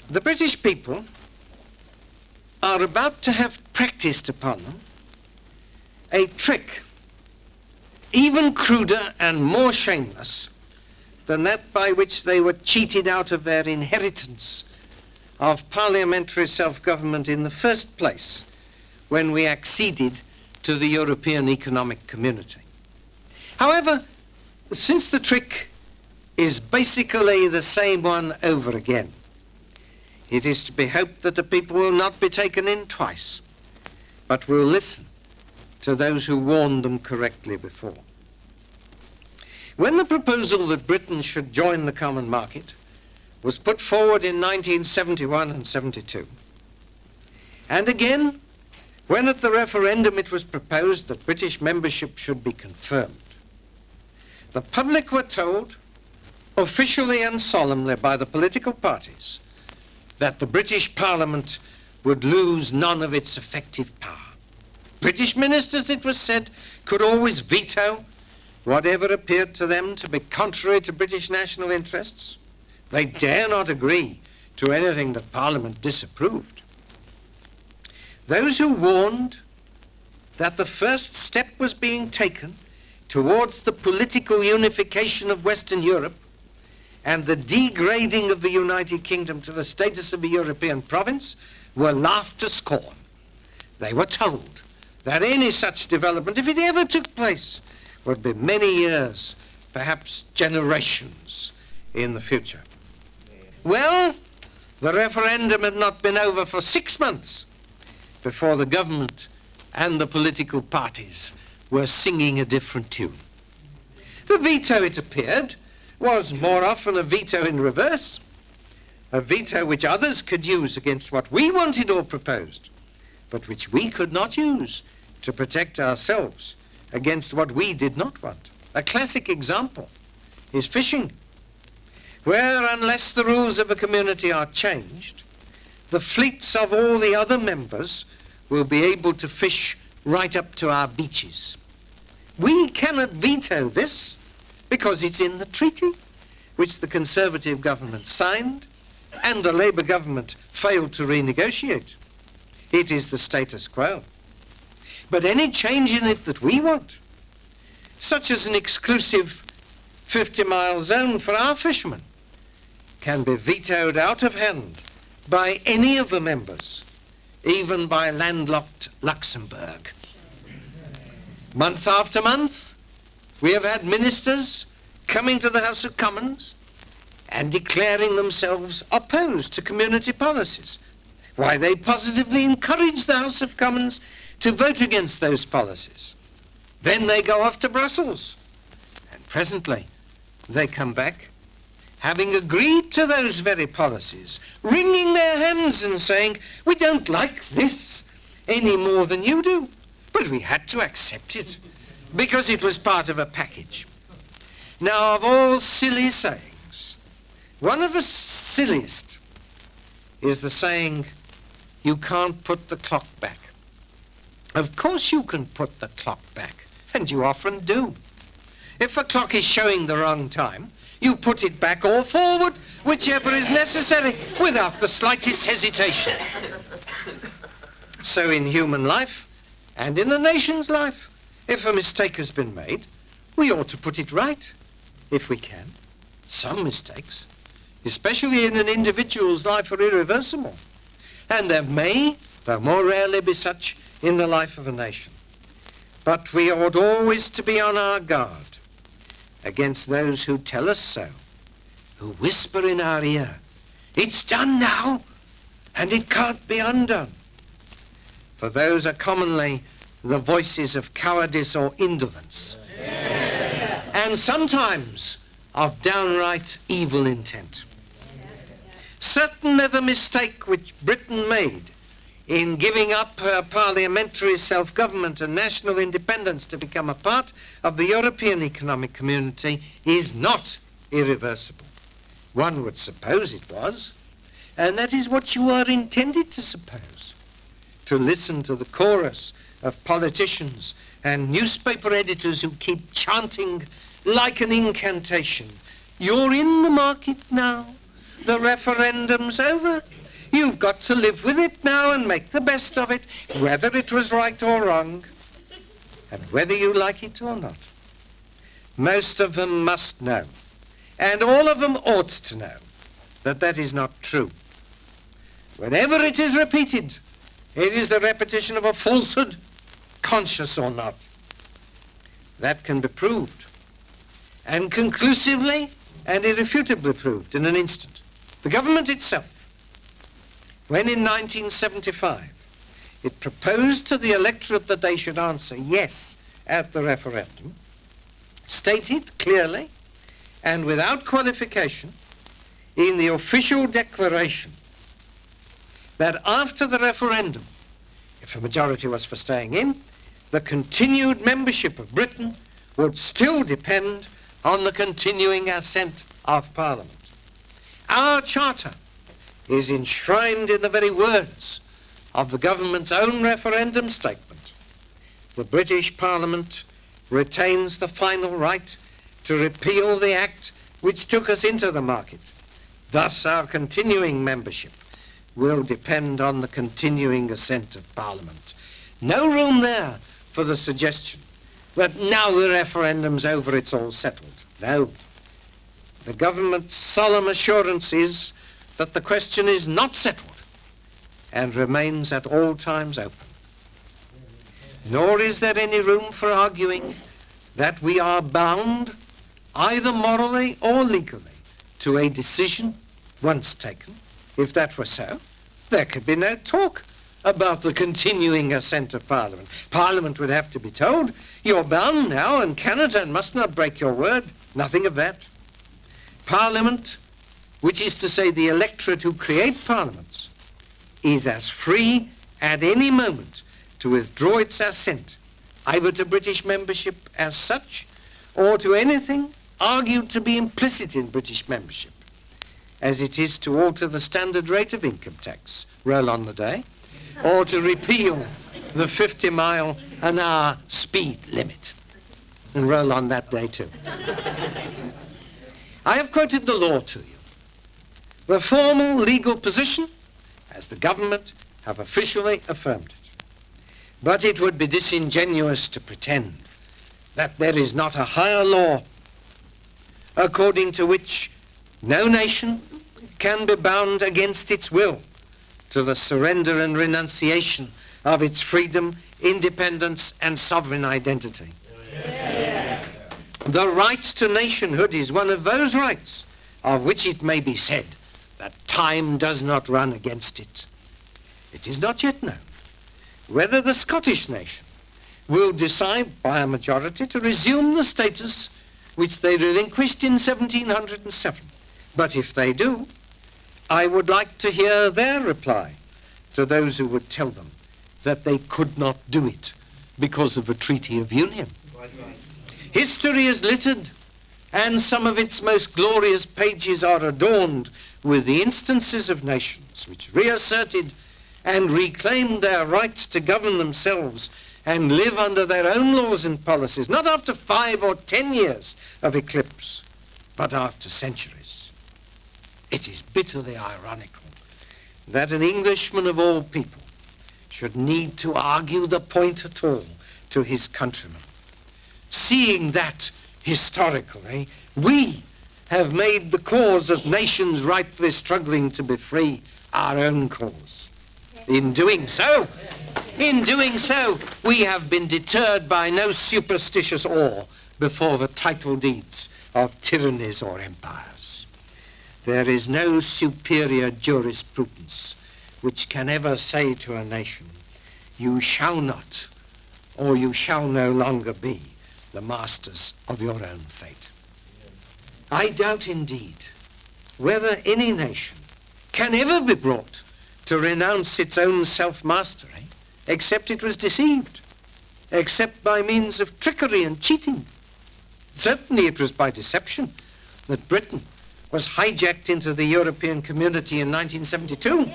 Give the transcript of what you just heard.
The British people are about to have practiced upon them a trick even cruder and more shameless than that by which they were cheated out of their inheritance of parliamentary self-government in the first place when we acceded to the European Economic Community. However, since the trick is basically the same one over again, it is to be hoped that the people will not be taken in twice, but will listen to those who warned them correctly before. When the proposal that Britain should join the common market was put forward in 1971 and 72, and again when at the referendum it was proposed that British membership should be confirmed, the public were told, officially and solemnly by the political parties, that the British Parliament would lose none of its effective power. British ministers, it was said, could always veto whatever appeared to them to be contrary to British national interests. They dare not agree to anything that Parliament disapproved. Those who warned that the first step was being taken towards the political unification of Western Europe and the degrading of the United Kingdom to the status of a European province were laughed to scorn. They were told that any such development, if it ever took place, would be many years, perhaps generations, in the future. Well, the referendum had not been over for 6 months before the government and the political parties were singing a different tune. The veto, it appeared, was more often a veto in reverse, a veto which others could use against what we wanted or proposed, but which we could not use to protect ourselves against what we did not want. A classic example is fishing, where unless the rules of a community are changed, the fleets of all the other members will be able to fish right up to our beaches. We cannot veto this because it's in the treaty, which the Conservative government signed and the Labour government failed to renegotiate. It is the status quo. But any change in it that we want, such as an exclusive 50-mile zone for our fishermen, can be vetoed out of hand by any of the members, even by landlocked Luxembourg. Month after month, we have had ministers coming to the House of Commons and declaring themselves opposed to community policies. Why, they positively encourage the House of Commons to vote against those policies. Then they go off to Brussels, and presently they come back, having agreed to those very policies, wringing their hands and saying, we don't like this any more than you do, but we had to accept it because it was part of a package. Now, of all silly sayings, one of the silliest is the saying, you can't put the clock back. Of course you can put the clock back, and you often do. If a clock is showing the wrong time, you put it back or forward, whichever is necessary, without the slightest hesitation. So in human life, and in a nation's life, if a mistake has been made, we ought to put it right, if we can. Some mistakes, especially in an individual's life, are irreversible. And there may, though more rarely, be such in the life of a nation. But we ought always to be on our guard against those who tell us so, who whisper in our ear, it's done now, and it can't be undone. For those are commonly the voices of cowardice or indolence, and sometimes of downright evil intent. Certainly the mistake which Britain made in giving up her parliamentary self-government and national independence to become a part of the European Economic Community is not irreversible. One would suppose it was, and that is what you are intended to suppose. To listen to the chorus of politicians and newspaper editors who keep chanting like an incantation, you're in the market now, the referendum's over, You've got to live with it now and make the best of it, whether it was right or wrong, and whether you like it or not. Most of them must know, and all of them ought to know, that that is not true. Whenever it is repeated, it is the repetition of a falsehood, conscious or not. That can be proved, and conclusively and irrefutably proved in an instant. The government itself, when in 1975 it proposed to the electorate that they should answer yes at the referendum, stated clearly and without qualification in the official declaration that after the referendum, if a majority was for staying in, the continued membership of Britain would still depend on the continuing assent of Parliament. Our charter is enshrined in the very words of the government's own referendum statement. The British Parliament retains the final right to repeal the act which took us into the market. Thus our continuing membership will depend on the continuing assent of Parliament. No room there for the suggestion that now the referendum's over, it's all settled. No. The government's solemn assurance is that the question is not settled and remains at all times open. Nor is there any room for arguing that we are bound, either morally or legally, to a decision once taken. If that were so, there could be no talk about the continuing assent of Parliament. Parliament would have to be told, you're bound now and cannot and must not break your word. Nothing of that. Parliament, which is to say the electorate who create parliaments, is as free at any moment to withdraw its assent, either to British membership as such, or to anything argued to be implicit in British membership, as it is to alter the standard rate of income tax, roll on the day, or to repeal the 50-mile-an-hour speed limit, and roll on that day too. I have quoted the law to you. The formal legal position, as the government have officially affirmed it. But it would be disingenuous to pretend that there is not a higher law according to which no nation can be bound against its will to the surrender and renunciation of its freedom, independence, and sovereign identity. Yeah. The right to nationhood is one of those rights of which it may be said that time does not run against it. It is not yet known whether the Scottish nation will decide by a majority to resume the status which they relinquished in 1707. But if they do, I would like to hear their reply to those who would tell them that they could not do it because of a treaty of union. History is littered, and some of its most glorious pages are adorned with the instances of nations which reasserted and reclaimed their right to govern themselves and live under their own laws and policies, not after 5 or 10 years of eclipse, but after centuries. It is bitterly ironical that an Englishman of all people should need to argue the point at all to his countrymen, seeing that, historically, we have made the cause of nations rightly struggling to be free our own cause. In doing so, we have been deterred by no superstitious awe before the title deeds of tyrannies or empires. There is no superior jurisprudence which can ever say to a nation, you shall not, or you shall no longer be the masters of your own fate. I doubt indeed whether any nation can ever be brought to renounce its own self-mastery except it was deceived, except by means of trickery and cheating. Certainly it was by deception that Britain was hijacked into the European community in 1972.